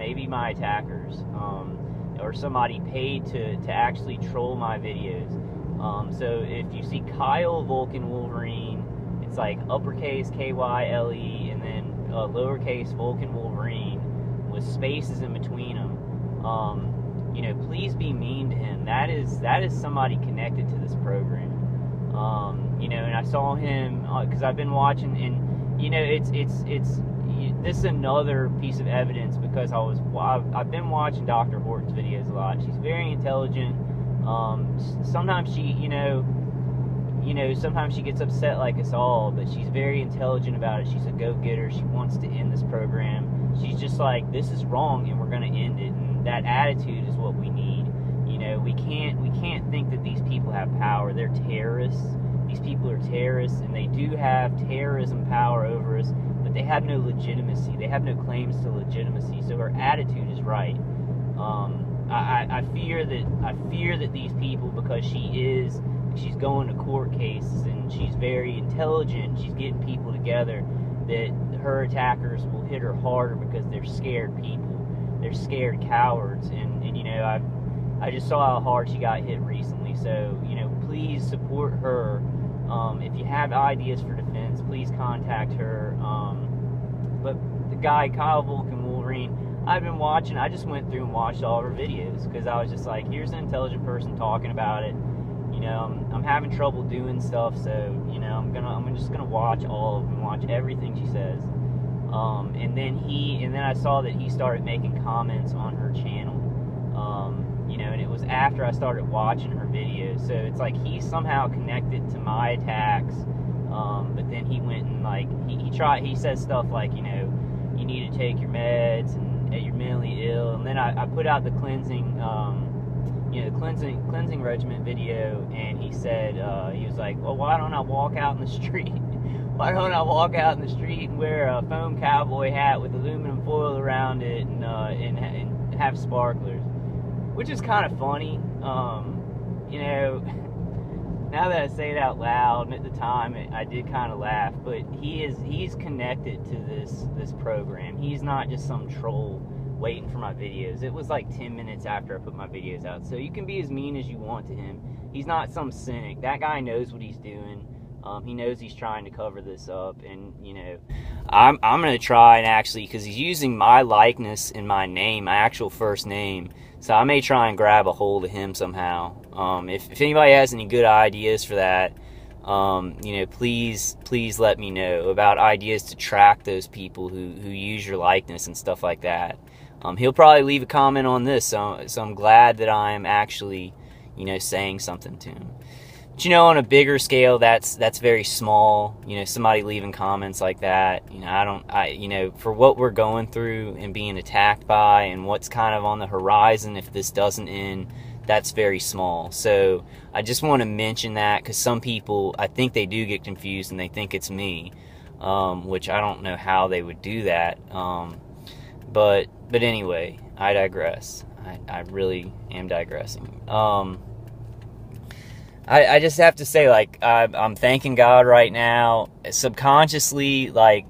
maybe my attackers, or somebody paid to actually troll my videos. So if you see Kyle Vulcan Wolverine, it's like uppercase KYLE and then lowercase Vulcan Wolverine with spaces in between them. You know, please be mean to him. That is somebody connected to this program. You know, and I saw him because I've been watching, and you know, this is another piece of evidence because I've been watching Dr. Horton's videos a lot. She's very intelligent. Sometimes she, sometimes she gets upset like us all, but she's very intelligent about it. She's a go-getter. She wants to end this program. She's just like, this is wrong, and we're going to end it. And that attitude is what we need. You know, we can't think that these people have power. They're terrorists. These people are terrorists, and they do have terrorism power over us, but they have no legitimacy. They have no claims to legitimacy. So her attitude is right. I fear that these people, because she's going to court cases and she's very intelligent, she's getting people together, that her attackers will hit her harder because they're scared people. They're scared cowards, and you know, I just saw how hard she got hit recently. So, you know, please support her. If you have ideas for defense, please contact her. But the guy, Kyle Vulcan Wolverine, I've been watching. I just went through and watched all of her videos because I was just like, here's an intelligent person talking about it. You know, I'm having trouble doing stuff, so you know, I'm just gonna watch all of them, watch everything she says. And then I saw that he started making comments on her channel. You know, and it was after I started watching her videos, so it's like he's somehow connected to my attacks. But then he went and like he says stuff like, you know, you need to take your meds and you're mentally ill. And then I put out the cleansing cleansing regimen video, and he said, he was like, well, why don't I walk out in the street? Why don't I walk out in the street and wear a foam cowboy hat with aluminum foil around it and have sparklers? Which is kind of funny. You know, now that I say it out loud, and at the time I did kind of laugh, but he's connected to this program. He's not just some troll waiting for my videos. It was like 10 minutes after I put my videos out. So you can be as mean as you want to him. He's not some cynic. That guy knows what he's doing. He knows he's trying to cover this up, and you know, I'm gonna try and actually, because he's using my likeness in my name, my actual first name. So I may try and grab a hold of him somehow. If anybody has any good ideas for that, you know, please let me know about ideas to track those people who use your likeness and stuff like that. He'll probably leave a comment on this, so I'm glad that I'm actually, you know, saying something to him. But, you know, on a bigger scale, that's very small. You know, somebody leaving comments like that, you know, you know, for what we're going through and being attacked by and what's kind of on the horizon if this doesn't end, that's very small. So I just want to mention that because some people, I think they do get confused and they think it's me, which I don't know how they would do that. But anyway, I digress. I really am digressing. I just have to say, like, I'm thanking God right now. Subconsciously, like,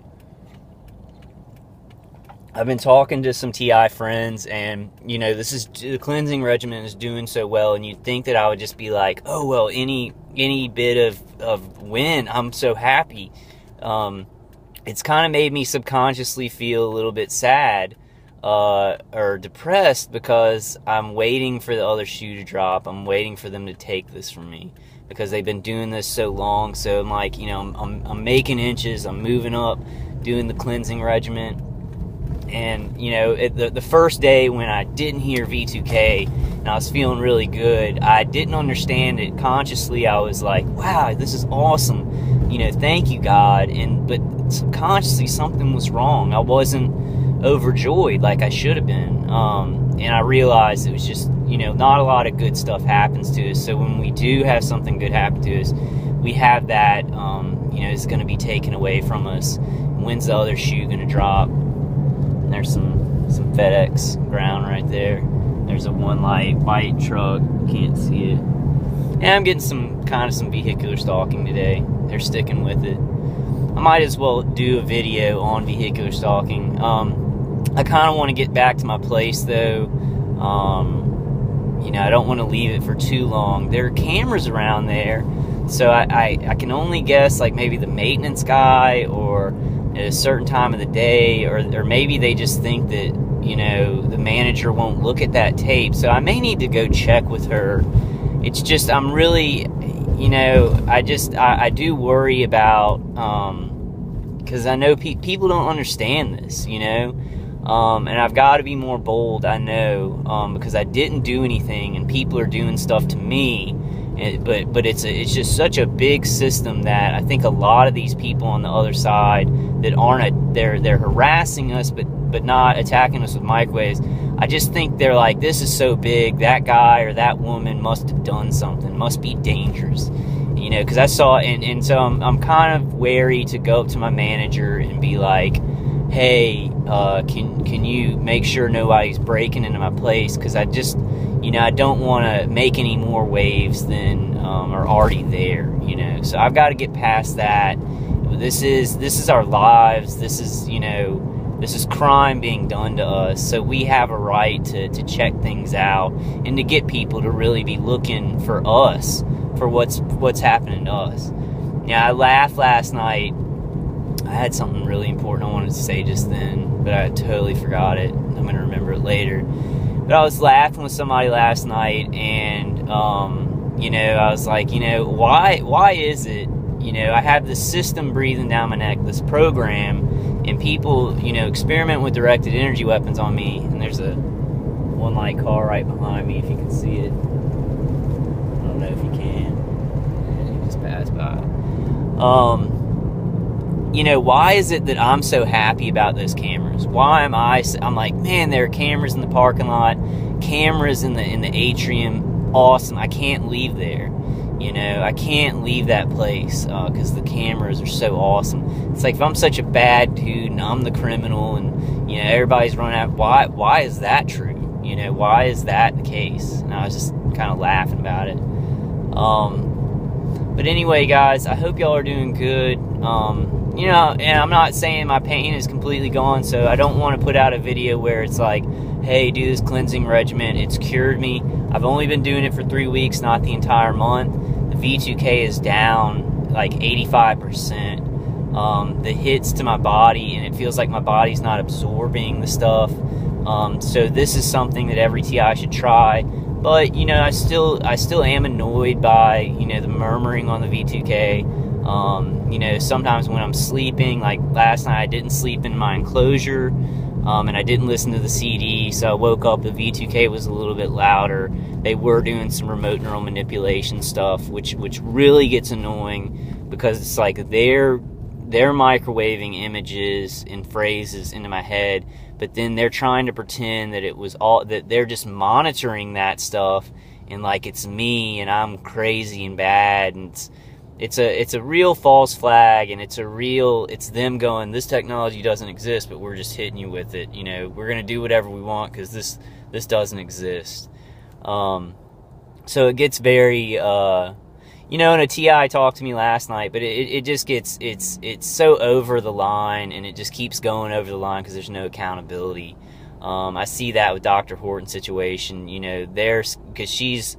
I've been talking to some TI friends, and, you know, the cleansing regimen is doing so well, and you'd think that I would just be like, oh, well, any bit of win, I'm so happy. It's kind of made me subconsciously feel a little bit sad, or depressed, because I'm waiting for the other shoe to drop. I'm waiting for them to take this from me because they've been doing this so long. So I'm like, you know, I'm making inches. I'm moving up, doing the cleansing regimen. And, you know, the first day when I didn't hear V2K and I was feeling really good, I didn't understand it consciously. I was like, wow, this is awesome. You know, thank you, God. But subconsciously something was wrong. I wasn't overjoyed like I should have been. And I realized it was just, you know, not a lot of good stuff happens to us. So when we do have something good happen to us, we have that, you know, it's going to be taken away from us. When's the other shoe going to drop? And there's some FedEx ground right there. There's a one light white truck. Can't see it. And I'm getting some vehicular stalking today. They're sticking with it. I might as well do a video on vehicular stalking. I kind of want to get back to my place, though. I don't want to leave it for too long. There are cameras around there, so I can only guess, like, maybe the maintenance guy, or at a certain time of the day, or maybe they just think that, the manager won't look at that tape. So I may need to go check with her. It's just, I'm really, I do worry about, because I know people don't understand this, and I've got to be more bold, I know, because I didn't do anything, and people are doing stuff to me, but it's just such a big system that I think a lot of these people on the other side that they're harassing us, but not attacking us with microwaves. I just think they're like, this is so big, that guy or that woman must have done something, must be dangerous, because I saw, and so I'm kind of wary to go up to my manager and be like, hey, can you make sure nobody's breaking into my place? Because I just, I don't want to make any more waves than are already there, So I've got to get past that. This is our lives. This is crime being done to us. So we have a right to check things out and to get people to really be looking for us, for what's happening to us. I laughed last night. I had something really important I wanted to say just then, but I totally forgot it. I'm going to remember it later. But I was laughing with somebody last night, and, I was like, why is it, I have this system breathing down my neck, this program, and people, experiment with directed energy weapons on me, and there's a one-light car right behind me, if you can see it. I don't know if you can. It just passed by. Why is it that I'm so happy about those cameras? Why am I'm like, man, there are cameras in the parking lot, cameras in the atrium, awesome. I can't leave there. I can't leave that place because the cameras are so awesome. It's like, if I'm such a bad dude and I'm the criminal and, everybody's running out, why is that true? Why is that the case? And I was just kind of laughing about it. But anyway, guys, I hope y'all are doing good. And I'm not saying my pain is completely gone, so I don't want to put out a video where it's like, hey, do this cleansing regimen, it's cured me. I've only been doing it for 3 weeks, not the entire month. The V2K is down like 85%. The hits to my body, and it feels like my body's not absorbing the stuff. So this is something that every TI should try. But, I still am annoyed by, the murmuring on the V2K. Sometimes when I'm sleeping, like last night I didn't sleep in my enclosure, and I didn't listen to the CD, so I woke up, the V2K was a little bit louder. They were doing some remote neural manipulation stuff, which really gets annoying, because it's like they're microwaving images and phrases into my head, but then they're trying to pretend that it was all, that they're just monitoring that stuff, and like it's me and I'm crazy and bad, and it's a real false flag, and it's them going, this technology doesn't exist, but we're just hitting you with it. We're gonna do whatever we want because this doesn't exist. So it gets very, and a TI talked to me last night, but it just gets, it's so over the line, and it just keeps going over the line because there's no accountability. I see that with Dr. Horton's situation. Because she's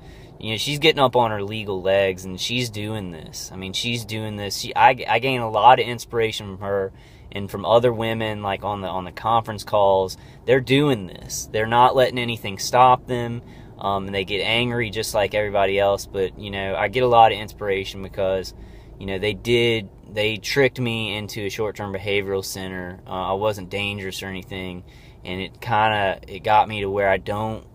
getting up on her legal legs, and she's doing this. She's doing this. I gain a lot of inspiration from her and from other women, like on the conference calls. They're doing this. They're not letting anything stop them, and they get angry just like everybody else. But I get a lot of inspiration because they tricked me into a short-term behavioral center. I wasn't dangerous or anything, and it got me to where I don't.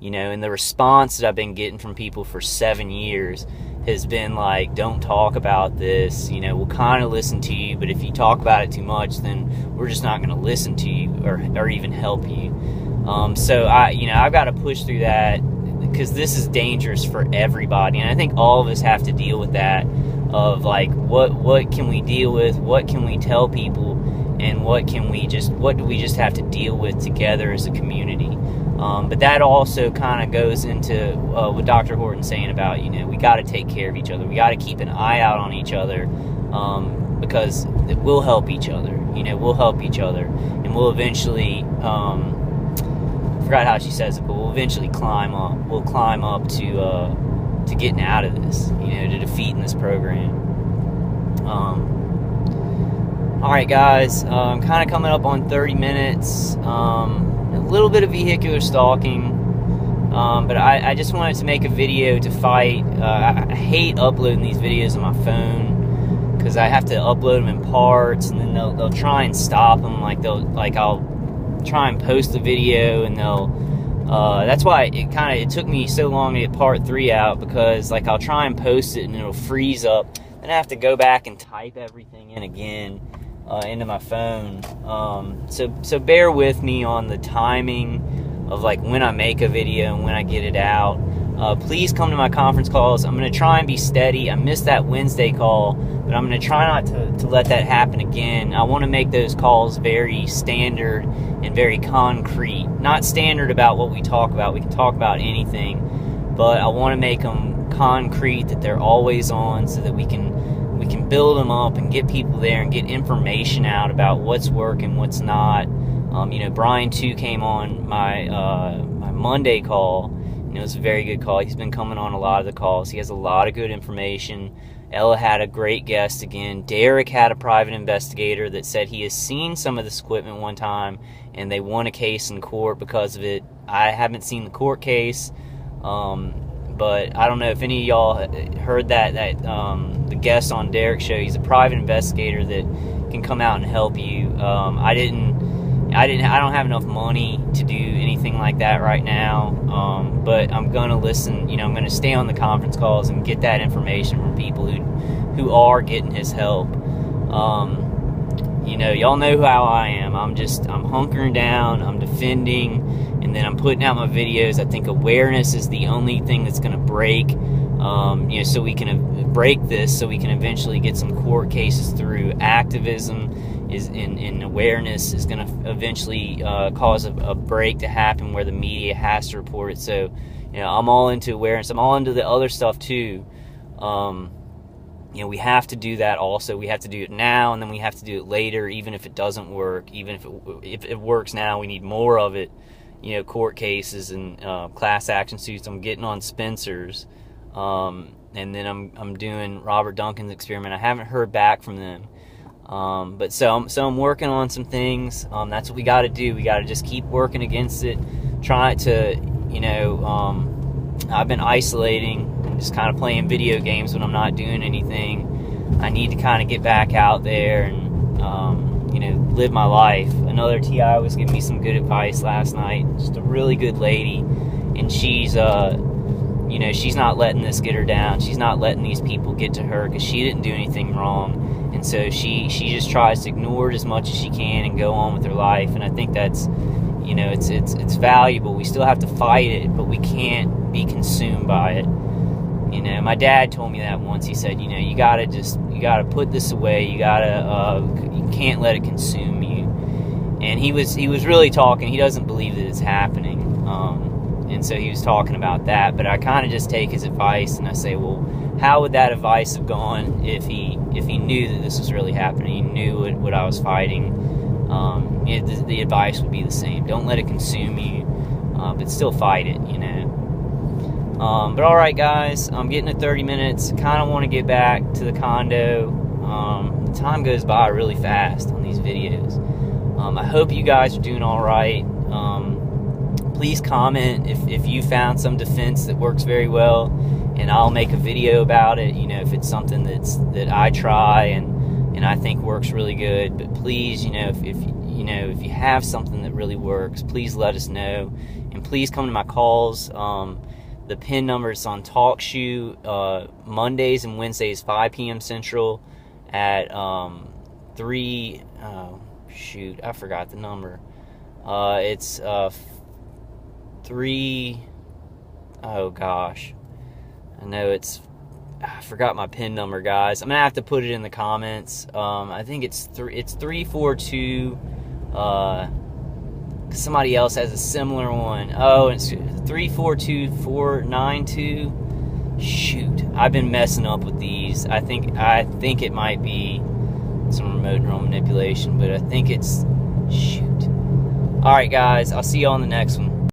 And the response that I've been getting from people for 7 years has been like, don't talk about this, we'll kind of listen to you, but if you talk about it too much, then we're just not going to listen to you or even help you. So I've got to push through that, because this is dangerous for everybody, and I think all of us have to deal with that, of like, what can we deal with, what can we tell people, and what do we just have to deal with together as a community. But that also kind of goes into what Dr. Horton's saying about, we got to take care of each other. We got to keep an eye out on each other, because we'll help each other. We'll help each other. And and we'll eventually, forgot how she says it, but we'll eventually climb up. We'll climb up to getting out of this, to defeating this program. Alright guys, I'm kind of coming up on 30 minutes, a little bit of vehicular stalking, but I just wanted to make a video to fight. I hate uploading these videos on my phone, because I have to upload them in parts, and then they'll try and stop them, I'll try and post the video, and that's why it took me so long to get part 3 out, because I'll try and post it and it'll freeze up, then I have to go back and type everything in again into my phone. So bear with me on the timing of when I make a video and when I get it out. Please come to my conference calls. I'm going to try and be steady. I missed that Wednesday call, but I'm going to try not to let that happen again. I want to make those calls very standard and very concrete. Not standard about what we talk about. We can talk about anything, but I want to make them concrete, that they're always on, so that we can build them up and get people there and get information out about what's working, what's not. Brian too came on my my Monday call. It was a very good call. He's been coming on a lot of the calls. He has a lot of good information. Ella had a great guest again. Derek had a private investigator that said he has seen some of this equipment one time, and they won a case in court because of it. I haven't seen the court case, but I don't know if any of y'all heard that the guest on Derek's show. He's a private investigator that can come out and help you. I don't have enough money to do anything like that right now, but I'm gonna listen. I'm gonna stay on the conference calls and get that information from people who are getting his help. Y'all know how I am. I'm hunkering down, I'm defending, and then I'm putting out my videos. I think awareness is the only thing that's gonna break, so we can break this, so we can eventually get some court cases through. Activism in awareness is going to eventually cause a break to happen where the media has to report it. So, I'm all into awareness. I'm all into the other stuff too. We have to do that also. We have to do it now, and then we have to do it later, even if it doesn't work. Even if it works now, we need more of it. Court cases and class action suits. I'm getting on Spencer's, and then I'm doing Robert Duncan's experiment. I haven't heard back from them. But so I'm working on some things. That's what we got to do. We got to just keep working against it. Try to, I've been isolating and just kind of playing video games when I'm not doing anything. I need to kind of get back out there and, live my life. Another TI was giving me some good advice last night. Just a really good lady, and she's, she's not letting this get her down. She's not letting these people get to her because she didn't do anything wrong. And so she just tries to ignore it as much as she can and go on with her life. And I think that's, it's valuable. We still have to fight it, but we can't be consumed by it. My dad told me that once. He said, you gotta put this away. You can't let it consume you. And he was really talking. He doesn't believe that it's happening. And so he was talking about that. But I kind of just take his advice and I say, well, how would that advice have gone if he knew that this was really happening? He knew what I was fighting. The advice would be the same. Don't let it consume you, but still fight it. But all right, guys, I'm getting to 30 minutes. Kind of want to get back to the condo. The time goes by really fast on these videos. I hope you guys are doing all right. Please comment if you found some defense that works very well, and I'll make a video about it. If it's something that I try and I think works really good. But please, if you have something that really works, please let us know, and please come to my calls. The PIN number is on TalkShoe, Mondays and Wednesdays, 5 p.m. Central, at 3. Oh shoot, I forgot the number. It's 3. Oh gosh, I forgot my PIN number, guys. I'm gonna have to put it in the comments. I think it's 342. Somebody else has a similar one. Oh, it's 342492. Shoot, I've been messing up with these. I think it might be some remote neural manipulation, but I think it's, shoot, All right, guys. I'll see you on the next one.